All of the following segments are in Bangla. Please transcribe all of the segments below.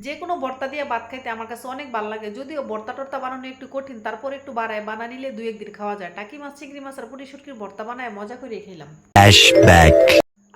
যে কোনো ভর্তা দিয়ে ভাত খাইতে আমার কাছে অনেক ভালো লাগে। যদিও ভর্তা টর্তা বানানো একটু কঠিন, তারপর একটু বাড়ায় বানা নিলে ২-১ দিন খাওয়া যায়। টাকি মাছ, চিংড়ি মাছ আর পুঁটি শুটকির ভর্তা বানায় মজা করে খেলাম। ফ্ল্যাশব্যাক।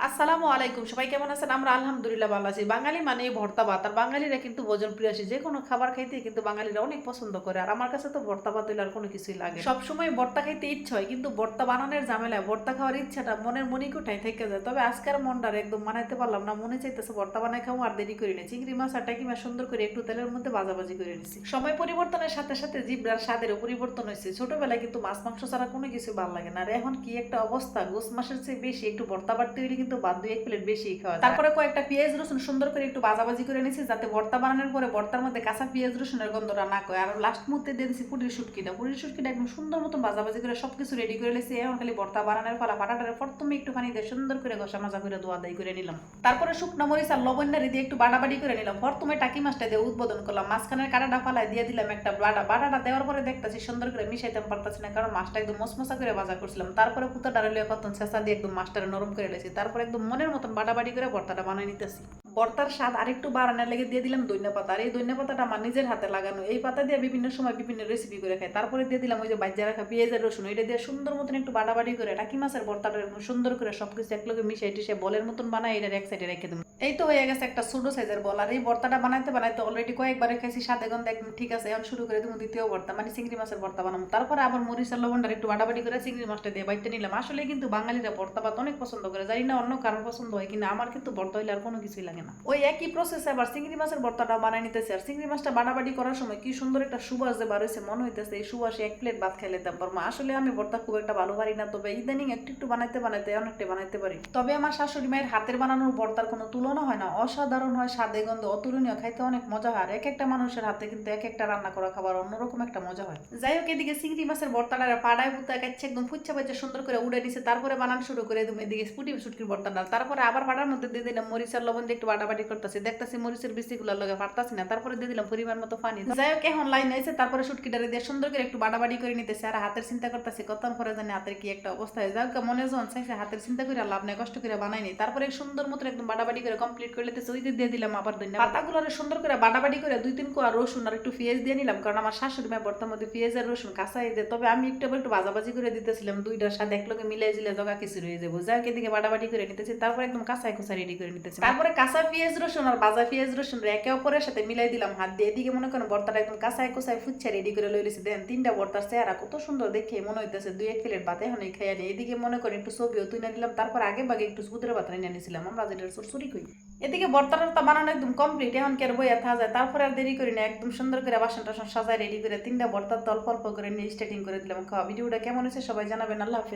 আসসালামু আলাইকুম, সবাই কেমন আছেন? আমরা আলহামদুলিল্লাহ ভালো আছি। বাঙালি মানেই ভর্তা ভাত, আর বাঙালিরা কিন্তু ভোজন প্রিয়াসী। যে কোনো খাবার খাইতে কিন্তু বাঙালিরা অনেক পছন্দ করে, আর আমার কাছে তো ভর্তা ভাত হইলে আর কোনো কিছুই লাগে না। সবসময় ভর্তা খাইতে ইচ্ছা হয়, কিন্তু ভর্তা বানানোর ঝামেলায় ভর্তা খাওয়ার ইচ্ছাটা মনের মনিকোঠায় থেকে যায়। তবে আজকের মনটার একদম মানাইতে পারলাম না, মনে চাইতেছে ভর্তা বানাই খাবো, আর দেরি করি না। চিংড়ি মাছ আর টাকি মাছ সুন্দর করে একটু তেলের মধ্যে ভাজাভাজি করে নিছি। সময় পরিবর্তনের সাথে সাথে জিভ্রার স্বাদেরও পরিবর্তন হয়েছে। ছোটবেলায় কিন্তু মাছ মাংস ছাড়া কোনো কিছু ভালো লাগে না, আর এখন কি একটা অবস্থা, গোস মাসের চেয়ে বেশি একটু ভর্তা বাড়তে হইলে কিন্তু বাদ ২-১ প্লেট বেশি খাওয়া যায়। তারপরে কয়েকটা পেঁয়াজ রসুন সুন্দর করে একটু ভাজাভাজি করে নিয়েছি, যাতে ভর্তা বানানোর পরে ভর্তার মধ্যে কাঁচা পেঁয়াজ রসুনের গন্ধটা না করে। আর লাস্ট মুহূর্তে দিয়ে দিচ্ছি পুটির শুটকিটা একদম সুন্দর মতন ভাজাভাজি করে সবকিছু রেডি করে নিয়েছি। এখন খালি ভর্তা বানানোর ফলা ফাটাটারে প্রথমে একটু পানি দিয়ে সুন্দর করে ঘষা মাজা করে ধোয়া দাই করে নিলাম। তারপরে শুকনো মরিচ আর লবণ দিয়ে একটু বাটাবাটি করে নিলাম। প্রথমে টাকি মাছটা দিয়ে উদ্বোধন করলাম, মাঝখানের কাঁটাটা ফালায় দিয়ে দিলাম একটা বাটাটা দেওয়ার পরে দেখতেছি সুন্দর করে মিশাইতে পারতাছি না, কারণ মাছটা একদম মশমশা করে ভাজা করছিলাম। তারপরে পুতা ডালে কত ছেঁচা দিয়ে একদম মাছটা নরম করে লেছি। তারপরে একদম মনের মতন বাটাবাটি করে ভর্তাটা বানিয়ে নিতেছি। ভর্তার স্বাদ আরেকটু বাড়ানোর লেগে দিয়ে দিলাম ধনিয়া পাতা। আর এই ধনিয়া পাতাটা আমার নিজের হাতে লাগানো, এই পাতা দিয়ে বিভিন্ন সময় বিভিন্ন রেসিপি করে খাই। তারপরে দিয়ে দিলাম ওই যে বাইজা রাখা পেঁয়াজের রসুন, এটা দিয়ে সুন্দর মতন একটু বাটাবাটি করে টাকি মাছের ভর্তাটা সুন্দর করে সবকিছু একলগে মিশিয়ে টিশে বলের মতন বানাই এটার এক সাইডে রেখে দেবো। এই তো হয়ে গেছে একটা ছোট সাইজের বল। আর এই ভর্তাটা বানাইতে বানাইতে অলরেডি কয়েকবারে খাইছি, স্বাদে গন্ধে একদম ঠিক আছে। এখন শুরু করে দেবো দ্বিতীয় ভর্তা, মানে চিংড়ি মাছের ভর্তা বানাবো। তারপরে আবার মরিচের লবণটা একটু বাটাবাটি করে চিংড়ি মাছটা দিয়ে বাইতে নিলাম। আসলে কিন্তু বাঙালিরা ভর্তা ভাত অনেক পছন্দ করে, জানি না অন্য কারোর পছন্দ হয় কিনা, আমার কিন্তু ভর্তা হইলে আর কোনো কিছুই লাগে না। ওই একই প্রসেসে আবার চিংড়ি মাছের ভর্তাটা বানাই নিতেছে। আর চিংড়ি মাছটা বাটাবাটি করার সময় কি সুন্দর একটা সুবাস যে বার হয়েছে, মনে হইতেছে এই সুবাসে ১ প্লেট ভাত খাইলে দাম পারবো। আসলে আমি ভর্তা খুব একটা ভালো পারি না, তবে ইদানিং একটু একটু বানাইতে বানাইতে অনেকটা বানাইতে পারি। তবে আমার শাশুড়ি মায়ের হাতের বানানোর ভর্তার কোনো তুলনা হয় না, অসাধারণ হয়, স্বাদে গন্ধে অতুলনীয়, খাইতে অনেক মজা হয়। এক একটা মানুষের হাতে কিন্তু এক একটা রান্না করা খাবার অন্যরকম একটা মজা হয়। যাই হোক, এদিকে চিংড়ি মাছের ভর্তাটা পাড়ায় পুতায় কাছে একদম ফুচ্ছা পাচ্ছে সুন্দর করে উড়ে দিছে। তারপরে বানান শুরু করে তুমি এদিকে পুটি শুটকির ভর্তাটা। তারপরে আবার পাড়ার মধ্যে দিয়ে দিলাম মরিচের লবণ দিয়ে একটু বাটাবাটি করতেছি, দেখতেছি মরিচের বিচিগুলোর লগে পারতাছি না। তারপরে দিয়ে দিলাম পরিমাণ মতো পানি। যাই হোক, এখন লাইন হয়েছে। তারপরে শুটকিটারে দিয়ে সুন্দর করে একটু বাটাবাটি করে নিতেছে। আর হাতের চিন্তা করতেছি কত পরে জানি হাতের কি একটা অবস্থা হয়। যাই হোক, মনে যখন চাইছে হাতের চিন্তা করে লাভ নেই, কষ্ট করে বানাইনি। তারপরে সুন্দর মতো একদম বাটাবাটি করে কমপ্লিট করে নিতেছে। ওই দিয়ে দিলাম আবার ধনিয়া পাতাগুলো সুন্দর করে বাটাবাটি করে ২-৩ কোয়া রসুন আর একটু পেঁয়াজ দিয়ে নিলাম, কারণ আমার শাশুড়ি মায়ের ভর্তার মধ্যে পেঁয়াজ আর রসুন কাঁচাই দেয়। তবে আমি একটু ভাজাভাজি করে দিতেছিলাম, দুইটার সাথে একলগে মিলাই দিলে জগা কিছু রয়ে যাবো। যাই হোক, এদিকে বাটাবাটি করে নিতেছি। তারপরে একদম কাঁচাই কুচা রেডি করে নিতেছি। তারপরে কাঁচা পেঁয়াজ রসুন আর ভাজা পেঁয়াজ রসুন একে অপরের সাথে মিলাই দিলাম হাত দিয়ে। এদিকে মনে করেন ভর্তাটা একদম কাঁচাই কুচাই ফুচ্ছা রেডি করে লইলেছি। দেন ৩টা ভর্তার চেহারা কত সুন্দর দেখে মনে হইতেছে ২-১ প্লেট ভাত এখন খাইয়া নিই। এদিকে মনে করেন একটু ছবিও তুলে নিলাম। তারপর আগে ভাগে একটু সুদের ভাত নিয়ে নিয়েছিলাম, আমরা যেটা চুরি কই। এদিকে ভর্তাটা বানানো একদম কমপ্লিট, এখন কের বইয়া থাকা যায়। তারপরে আর দেরি করি না, একদম সুন্দর করে বাসন টাসন সাজায় রেডি করে ৩টা ভর্তার অল্প অল্প করে নিয়ে স্টার্টিং করে দিলাম খাওয়া। ভিডিওটা কেমন হয়েছে সবাই জানাবেন। আল্লাহ হাফেজ।